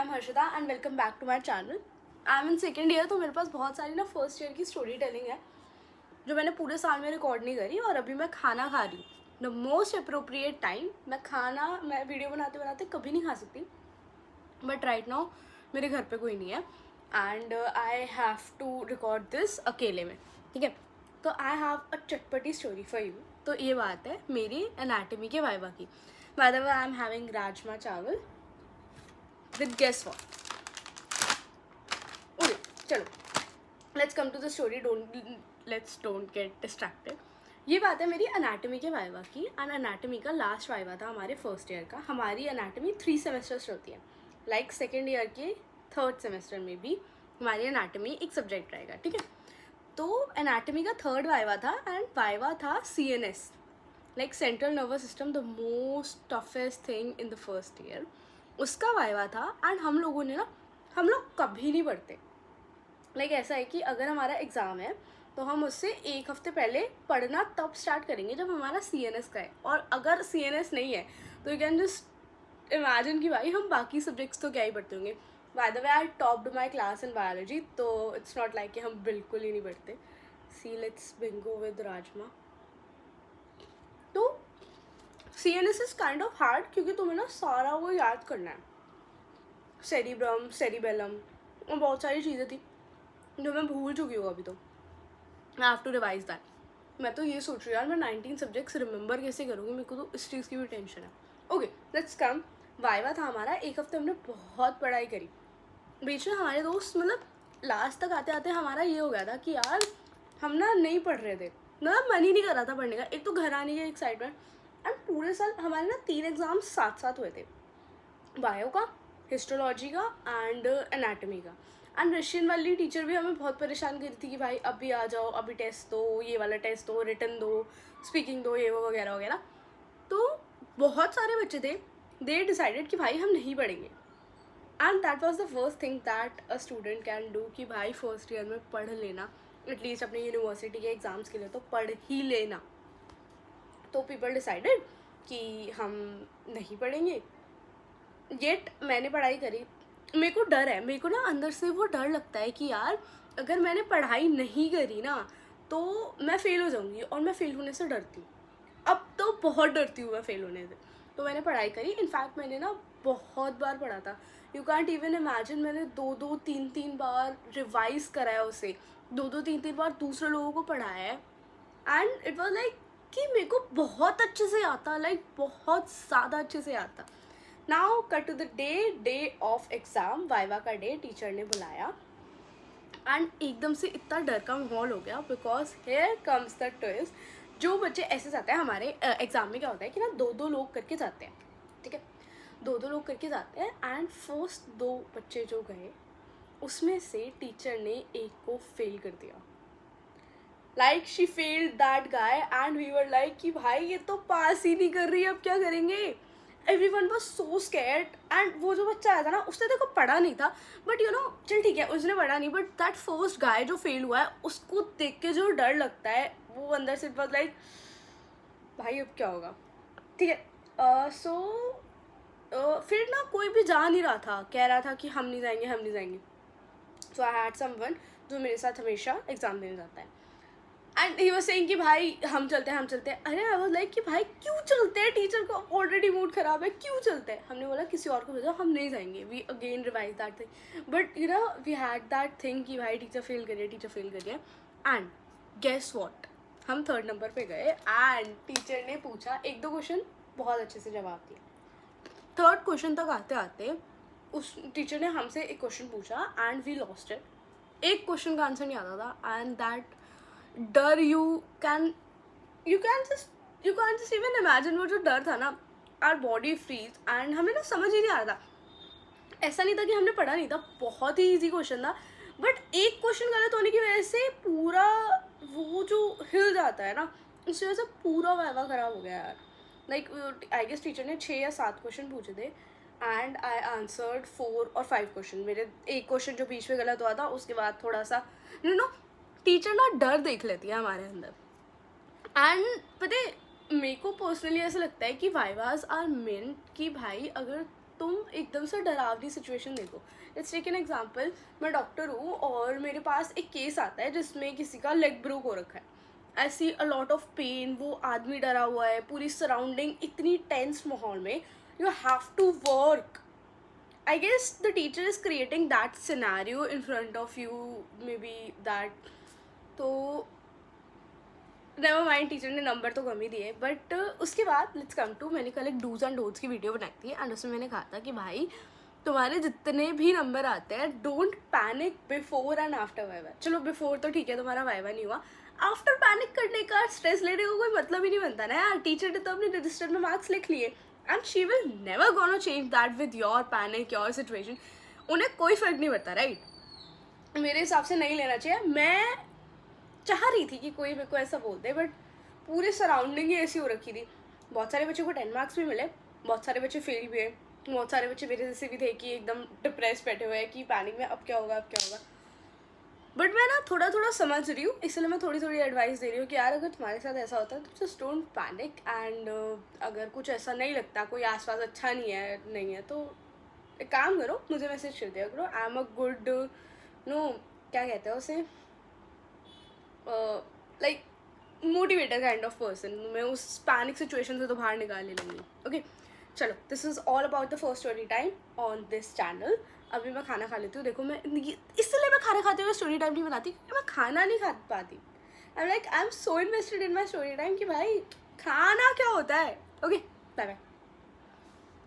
M Harshita and welcome back to my channel. I am in second year, तो मेरे पास बहुत सारी ना फर्स्ट ईयर की स्टोरी टेलिंग है जो मैंने पूरे साल में रिकॉर्ड नहीं करी, और अभी मैं खाना खा रही हूँ। द मोस्ट अप्रोप्रिएट टाइम, मैं वीडियो बनाते बनाते कभी नहीं खा सकती, बट राइट नाउ मेरे घर पे कोई नहीं है and I have to record this अकेले में, ठीक है। तो आई हैव अ चटपटी स्टोरी फॉर यू। तो ये बात है मेरी एनाटमी के वाइवा की। By the way, I am having rajma चावल with guess what? Okay, चलो let's come to the story. Don't get distracted. ये बात है मेरी अनाटमी के वाइवा की, एंड अनाटमी का लास्ट वाइवा था हमारे फर्स्ट ईयर का। हमारी अनाटमी 3 सेमेस्टर्स होती है, लाइक सेकेंड ईयर के थर्ड सेमेस्टर में भी हमारी अनाटमी एक सब्जेक्ट रहेगा, ठीक है। तो अनाटमी का थर्ड वाइवा था एंड वाइवा था CNS, like central nervous system, the most toughest thing in the first year. उसका वाइवा था एंड हम लोग कभी नहीं पढ़ते। लाइक ऐसा है कि अगर हमारा एग्ज़ाम है तो हम उससे एक हफ्ते पहले पढ़ना तब स्टार्ट करेंगे जब हमारा CNS का है, और अगर CNS नहीं है तो यू कैन जस्ट इमेजिन कि भाई हम बाकी सब्जेक्ट्स तो क्या ही पढ़ते होंगे। By the way, I topped my class in biology, तो इट्स नॉट लाइक कि हम बिल्कुल ही नहीं पढ़ते। See let's Bingo with rajma. तो CNS is kind of hard क्योंकि तुम्हें ना सारा वो याद करना है, सेरिब्रम, सेरिबेलम और बहुत सारी चीज़ें थी जो मैं भूल चुकी हूँ अभी। तो I have to revise that. मैं तो ये सोच रही हूँ यार, मैं 19 सब्जेक्ट्स रिमेंबर कैसे करूँगी, मेरे को तो इस चीज़ की भी टेंशन है। Okay, let's come. वाइवा था हमारा, एक हफ्ते हमने बहुत पढ़ाई करी। बीच में हमारे दोस्त लास्ट तक आते आते हमारा ये हो गया था कि यार हम ना नहीं पढ़ रहे थे, मन ही नहीं कर रहा था पढ़ने का। एक तो घर आने के एक्साइटमेंट, एंड पूरे साल हमारे ना 3 एग्ज़ाम्स साथ साथ हुए थे, बायो का, हिस्टोलॉजी का एंड एनाटमी का। एंड रशियन वाली टीचर भी हमें बहुत परेशान कर रही थी कि भाई अभी आ जाओ, अभी टेस्ट दो, ये वाला टेस्ट दो, रिटन दो, स्पीकिंग दो, ये वो वगैरह वगैरह। तो बहुत सारे बच्चे थे, दे डिसाइडेड कि भाई हम नहीं पढ़ेंगे। And that was the first thing that a student can do, कि भाई फर्स्ट ईयर में पढ़ लेना, एटलीस्ट अपने यूनिवर्सिटी के एग्ज़ाम्स के लिए तो पढ़ ही लेना। तो पीपल डिसाइडेड कि हम नहीं पढ़ेंगे। येट मैंने पढ़ाई करी। मेरे को डर है, मेरे को ना अंदर से वो डर लगता है कि यार अगर मैंने पढ़ाई नहीं करी ना तो मैं फ़ेल हो जाऊँगी, और मैं फ़ेल होने से डरती हूँ। अब तो बहुत डरती हूँ मैं फ़ेल होने से। तो मैंने पढ़ाई करी। इनफैक्ट मैंने ना बहुत बार पढ़ा था, यू कैंट इवन इमेजिन। मैंने 2-3 बार रिवाइज करा है उसे, 2-3 बार दूसरे लोगों को पढ़ाया है, एंड इट वॉज लाइक कि मेरे को बहुत अच्छे से आता, लाइक बहुत ज़्यादा अच्छे से आता। Now cut to the day of exam, viva का डे। टीचर ने बुलाया एंड एकदम से इतना डर का माहौल हो गया, because here comes the twist. जो बच्चे ऐसे जाते हैं, हमारे एग्ज़ाम में क्या होता है कि ना 2-2 लोग करके जाते हैं, ठीक है, 2-2 लोग करके जाते हैं। एंड फर्स्ट 2 बच्चे जो गए उसमें से टीचर ने एक को फेल कर दिया। Like she failed that guy and we were like कि भाई ये तो पास ही नहीं कर रही, अब क्या करेंगे। Everyone was so scared. And वो जो बच्चा आया था ना, उसने देखो पढ़ा नहीं था, बट यू नो चल ठीक है, उसने पढ़ा नहीं, बट दैट फर्स्ट गाय जो फेल हुआ है उसको देख के जो डर लगता है वो अंदर से वाज लाइक भाई अब क्या होगा, ठीक है। सो फिर ना कोई भी जा नहीं रहा था, कह रहा था कि हम नहीं जाएंगे, हम नहीं जाएंगे। सो आई हैड समवन जो मेरे साथ हमेशा एग्ज़ाम देने जाता है, एंड ही वाज सेइंग कि भाई हम चलते हैं, हम चलते हैं। अरे आई वाज लाइक कि भाई क्यों चलते हैं, टीचर को ऑलरेडी मूड खराब है, क्यों चलते हैं। हमने बोला किसी और को भेजो, हम नहीं जाएंगे। We again revise that thing, but you know we had that thing कि भाई टीचर फेल करिए, टीचर फेल करिए। एंड गेस व्हाट, हम 3rd नंबर पे गए एंड टीचर ने पूछा 1-2 क्वेश्चन, बहुत अच्छे से जवाब दिया। 3rd क्वेश्चन तक आते आते उस टीचर ने हमसे एक क्वेश्चन पूछा एंड वी लॉस्ट इट। एक क्वेश्चन का आंसर नहीं आता था, एंड दैट डर you can just even imagine. वो जो डर था ना, आर बॉडी फ्रीज, एंड हमें ना समझ ही नहीं आ रहा था। ऐसा नहीं था कि हमने पढ़ा नहीं था, बहुत ही इजी क्वेश्चन था, बट एक क्वेश्चन गलत होने की वजह से पूरा वो जो हिल जाता है ना, उसकी वजह से पूरा वाइवा खराब हो गया यार। लाइक आई गेस टीचर ने 6 या 7 क्वेश्चन पूछे थे एंड आई आंसर्ड 4 और 5 क्वेश्चन। मेरे एक क्वेश्चन जो बीच में गलत हुआ था, उसके बाद थोड़ा सा यू नो टीचर ना डर देख लेती है हमारे अंदर। एंड पता है मेरे को पर्सनली ऐसा लगता है कि वाइवाज आर मेंट कि भाई अगर तुम एकदम से डरावनी सिचुएशन देखो। लेट्स टेक एन एग्जांपल, मैं डॉक्टर हूँ और मेरे पास एक केस आता है जिसमें किसी का लेग ब्रोक हो रखा है। आई सी अ लॉट ऑफ पेन, वो आदमी डरा हुआ है, पूरी सराउंडिंग इतनी टेंस माहौल में, you have to work. I guess the teacher is creating that scenario in front of you, maybe that. तो नेवर माइंड, टीचर ने नंबर तो कम ही दिए, बट उसके बाद लेट्स कम टू, मैंने कल एक डूज एंड डोंट्स की वीडियो बनाई थी एंड उसमें मैंने कहा था कि भाई तुम्हारे जितने भी नंबर आते हैं, don't panic before and after viva. चलो बिफोर तो ठीक है, तुम्हारा वाइवा नहीं हुआ, आफ्टर पैनिक करने का, स्ट्रेस लेने का कोई मतलब ही नहीं बनता ना यार। टीचर ने तो अपने रजिस्टर में मार्क्स लिख लिए and she will never gonna change that with your panic, your situation. उन्हें कोई फर्क नहीं पड़ता, राइट? मेरे हिसाब से नहीं लेना चाहिए। मैं चाह रही थी कि कोई मेरे को ऐसा बोल दे, बट पूरे सराउंडिंग ही ऐसी हो रखी थी। बहुत सारे बच्चों को 10 मार्क्स भी मिले, बहुत सारे बच्चे फेल भी है, बहुत सारे बच्चे मेरे जैसे भी थे कि एकदम डिप्रेस बैठे हुए हैं कि पैनिक में अब क्या होगा, अब क्या होगा। बट मैं ना थोड़ा थोड़ा समझ रही हूँ, इसलिए मैं थोड़ी थोड़ी एडवाइस दे रही हूँ कि यार अगर तुम्हारे साथ ऐसा होता है तो जस्ट डोंट पैनिक एंड अगर कुछ ऐसा नहीं लगता, कोई आसपास अच्छा नहीं है तो एक काम करो, मुझे मैसेज कर दिया करो। I am a good no, क्या कहते हैं उसे, like motivator kind of person. मैं उस पैनिक सिचुएशन से तो बाहर निकाल ही लूँगी। ओके चलो, this is all about the first story time on this channel. अभी मैं खाना खा लेती हूँ। देखो मैं इसलिए मैं खाना खाते हुए स्टोरी टाइम नहीं बनाती क्योंकि मैं खाना नहीं खा पाती। I am so invested in my story time कि भाई खाना क्या होता है। Okay bye bye.